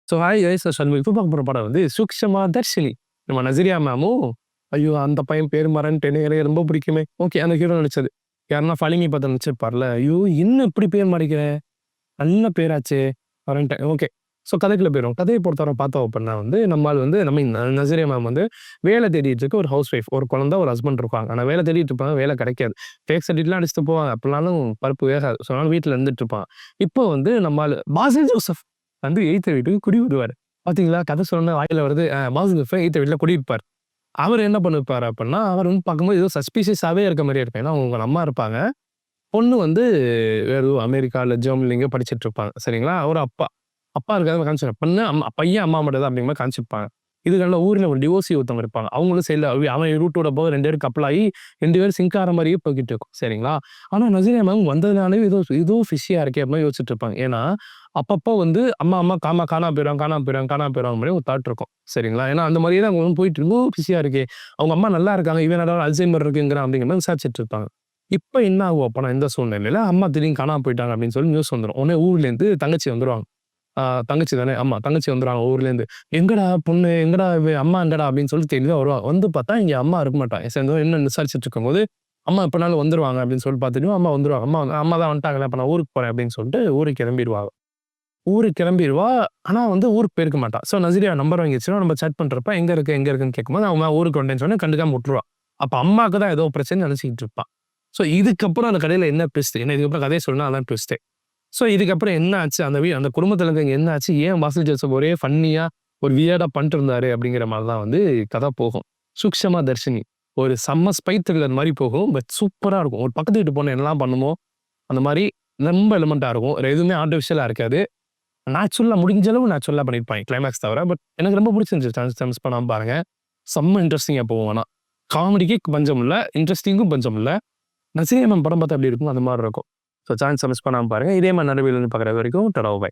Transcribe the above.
So hi guys Shanmugam. இப்போ பார்க்க போகிற படம் வந்து சூக்ஷமா தர்ஷினி. நம்ம நசரியா மேமும் ஐயோ அந்த பையன் பேர் மறந்துட்டேனே எனக்கு ரொம்ப பிடிக்குமே. ஓகே அந்த ஹீரோ நடிச்சது. யாருன்னா ஃபலிமி பார்த்து நடிச்சிருப்பார்ல. ஐயோ இன்னும் இப்படி பேர் மறைக்கிறேன். நல்ல பேராச்சே மறந்துட்டேன். ஓகே. ஸோ கதைக்குள்ள போயிடும். கதையை பொறுத்தவரை பார்த்தோம் அப்படின்னா வந்து நம்மால் வந்து நசரியா மேம் வந்து வேலை தேடிட்டு இருக்க ஒரு ஹவுஸ் ஒய்ஃப். ஒரு குழந்தை ஒரு ஹஸ்பண்ட் இருப்பாங்க. ஆனால் வேலை தேடிட்டு இருப்பாங்க. வேலை கிடைக்காது. ஃபேக் சர்டிஃபிகேட்லாம் அடிச்சுட்டு போவாங்க. அப்படினாலும் பருப்பு வேகாது. ஸோ அதனால வீட்டில் இருந்துட்டு இருப்பான். இப்போ வந்து நம்மால் பாசில் ஜோசப் வந்து எய்த்த வீட்டுக்கு குடி வருவார். பார்த்தீங்களா கதை சொன்ன வாயில வருது. பாசில் ஜோசப் எய்த்த வீட்டில் குடியிருப்பார். அவர் என்ன பண்ணிருப்பாரு அப்படின்னா, அவர் வந்து பார்க்கும்போது ஏதோ சஸ்பீஷியஸாவே இருக்க மாதிரியே இருக்கும். ஏன்னா அவங்க அம்மா இருப்பாங்க. பொண்ணு வந்து வேற ஏதோ அமெரிக்கா இல்ல ஜெர்மனில எங்கேயோ படிச்சுட்டு இருப்பாங்க. சரிங்களா? ஒரு அப்பா. அப்பா இருக்காத காமிச்சிருப்பாங்க. பொண்ணு பையன் அம்மா மட்டும் தான் அப்படிங்கிற மாரி காமிச்சிருப்பாங்க. இதுல ஊர்ல ஒரு டிவோர்ஸி ஒருத்தவங்க இருப்பாங்க. அவங்களும் சைடுல அவன் ரூட்டோட போக 2 பேரும் கப்புள் ஆகி 2 பேரும் சிங்க் ஆற மாரியே போய்க்கிட்டு இருக்கும். சரிங்களா? ஆனா நசீரியா மேம் வந்ததுனாலே ஏதோ ஏதோ ஃபிஷ்ஷியா இருக்கே அப்படின்னு யோசிச்சுட்டு இருப்பாங்க. ஏன்னா, அப்பப்போ வந்து அம்மா காணாம போயிடுவாங்க மாரி ஒரு தாட் இருக்கும். சரிங்களா? ஏன்னா அந்த மாரியே தான் அவங்க வந்து போயிட்டு இருக்கும். ஃபிஷ்ஷியா இருக்கே. அவங்க அம்மா நல்லா இருக்காங்க. இவன் என்னடா அல்சைமர் இருக்குங்கிறான் அப்படிங்கிற மாரி விசாரிச்சுட்டு இருப்பாங்க. இப்ப என்ன ஆகும் அப்பன்னா இந்த சூழ்நிலையில அம்மா திடீர்னு காணாம போயிட்டாங்க அப்படின்னு சொல்லி நியூஸ் வந்துரும். உடனே ஊர்லேருந்து தங்கச்சி வந்துருவாங்க. தங்கச்சி தானே. ஆமா. தங்கச்சி வந்துருவாங்க ஊர்லேருந்து. "எங்கடா பொண்ணு? எங்கடா அம்மா எங்கடா?" அப்படின்னு சொல்லி தெளிவா வருவாங்க. வந்து பார்த்தா இங்க அம்மா இருக்க மாட்டாங்க. சரி என்னன்னு விசாரிச்சுட்டு இருக்கும்போது, "அம்மா எப்பனாலும் வந்துருவாங்க" அப்படின்னு சொல்லி பார்த்துட்டு அம்மா வந்துருவாங்க. "அம்மா தான் வந்துட்டாங்களே, அப்ப நான் ஊருக்கு போறேன்" அப்படின்னு சொல்லிட்டு ஊருக்கு கிளம்பிருவாங்க. ஊருக்கு கிளம்பிருவா. ஆனா வந்து ஊருக்கு போயிருக்க மாட்டா. ஸோ நசீரியா நம்பர் வாங்கிருச்சுன்னா நம்ம சேட் பண்றப்ப, எங்க இருக்குன்னு கேட்கும்போது, அவன் ஊருக்கு வந்துட்டேன்னு சொன்னோனே கண்டுக்காம விட்டுருவா. அப்ப அம்மாக்கு தான் ஏதோ பிரச்சனைன்னு நினைச்சுக்கிட்டு இருப்பா. ஸோ இதுக்கப்புறம் அந்த கதையில என்ன ட்விஸ்ட்? ஏன்னா இதுக்கப்புறம் கதைய சொல்லணும்னா அதான் ட்விஸ்ட்டே. ஸோ இதுக்கப்புறம் என்ன ஆச்சு? அந்த குடும்பத்தில இருக்கிறவங்க என்ன ஆச்சு? ஏன் பாசில் ஜோசப் ஒரே ஃபன்னியா, ஒரு வியர்டா பண்ணிட்டு இருந்தாரு அப்படிங்கிற மாரி தான் வந்து கதை போகும். சூக்ஷமா தர்ஷினி. ஒரு செம்ம ஸ்பை த்ரில்லர் மாரி போகும். பட் சூப்பரா இருக்கும். ஒரு பக்கத்து வீட்டு பொண்ணு என்னலாம் பண்ணுமோ, அந்த மாரி ரொம்ப எலிமெண்டா இருக்கும். வேற எதுவுமே ஆர்டிஃபிஷியலா இருக்காது. முடிஞ்ச அளவு நேச்சுரலா பண்ணியிருப்பாங்க. கிளைமாக்ஸ் தவிர. பட் எனக்கு ரொம்ப புடிச்சிருந்துச்சு. சான்ஸ் மிஸ் பண்ணாம பாருங்க. செம்ம இன்ட்ரஸ்டிங்கா போகும் ஆனா. காமெடிக்கு பஞ்சம் இல்ல. இன்ட்ரஸ்டிங்கும் பஞ்சம் இல்ல. நசீர் மேம் படம் பார்த்தா எப்படி இருக்கும்? அந்த மாரி இருக்கும். ஸோ சான்ஸ மிஸ் பண்ணாம பாருங்க. இதே மாரி நிறைய வீடியோ பார்க்குற வரைக்கும் டாடா பை.